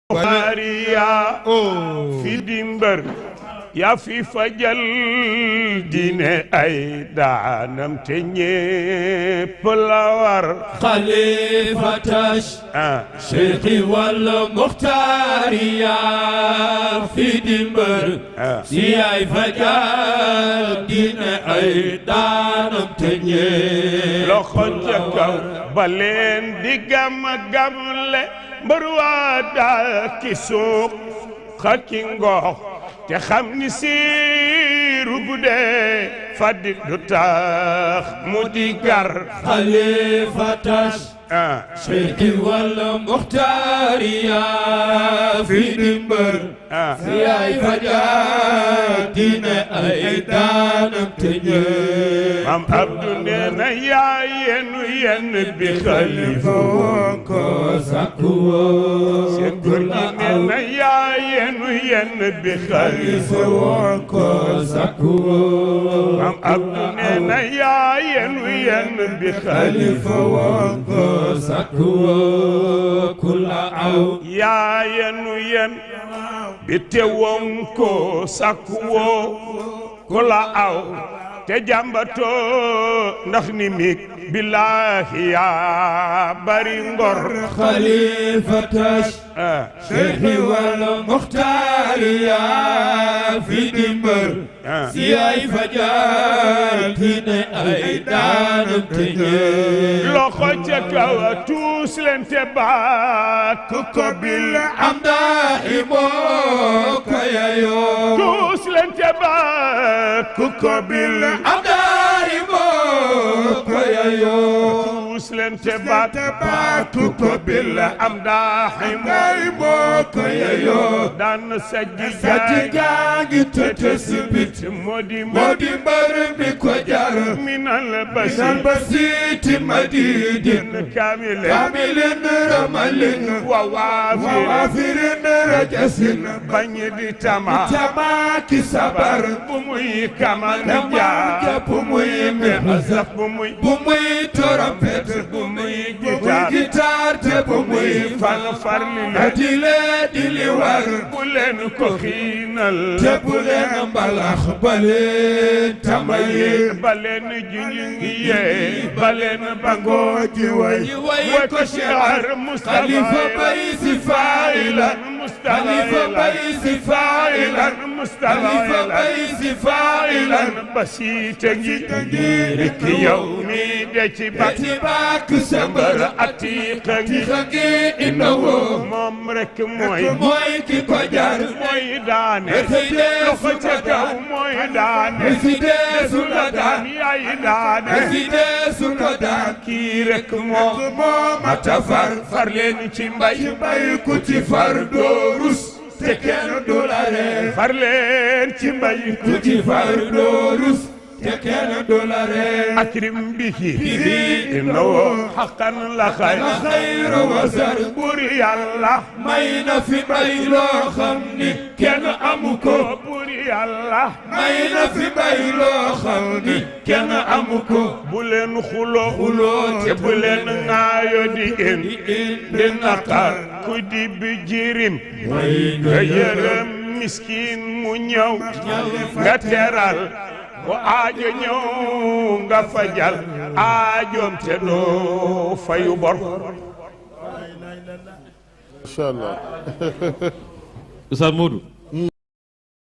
Maria fi dimbar ya fi fajal dine ay daanam te ñépp la war Khalifatash Cheikhi wal Muxtaariya fi dimbar ya fajal dine ay daanam te ñépp loxo ca kaw ba leen di gam-gamle mbër waa daal ki suuq xaki ngoox te xam ni siiru guddee faddi du tax mu di gar Khalifatash Cheikhi wal Muxtaariya fi dimbar yaay fajar dine ay daanam te ñépp Maam Abdu nee na yaay yenu yenn bi xalifa ko sakku woo seen góor gi nee na yaay yenu yenn bi xalifa ko sakku woo Maam Abdu nee na yaay yenu yenn bi xalifa ko sakku woo kula aw yaa yenu yen bi tewoon ko sakku woo kula aw te jàmbatoo ndax ni mig billaahi yaa bari ngor Khalifatash Cheikhi wal Muxtaariya fi dimbar si ay fajar dine ay daanam te ñépp loxo ca kaw tuus leen te baat ko bil amdaahi moo ko yeyoo tuus leen te baat ko bil amdaahi moo ko yeyoo tuus leen te baat ko bil amdaahi moo ko yeyoo daan sajji jaangi tëtë sibit moo di mbar mi ko jar minal basiti madidin kamilin ramalin wawafirin rajasin bañ di tama ki sabar bu muy kaman ja bu muy mehzab bu muy trompette bu muy guitare te bu muy dili war bu leen ko xiinal te bu leen mbalax baleen tamaye baleen juñu yee baleen bangoo ji way ko shi'ar Mustafa Khalifa bay si fa'ilan Khalifa bay si fa'ilan Khalifa bay si fa'ilan basiite ngi rek yow mi de ci bak sambar atiqa ngi innahu moom rek mooy ki ko jar mooy daane loxo ca kaw mooy daane su la daan yaay daane su la daan kii rek moo mata far leen ci mbay ku ci far doo rus te kenn du la ree far leen ci mbay ku ci far doo rus te kenn du la ree akrim bihi innahu haqqan la xayru wasar buur yàlla may na fi bay loo xam ni kenn amu ko buur yàlla may na fi bay loo xam ni kenn amu ko bu leen xuloo te bu leen ŋaayo di indi naqar ku di bi jirim nga yërëm miskin mu ñëw nga teral bu aajo ñëw nga fajal aajoom te doo fayu bor Inshallah. Oustaz Modou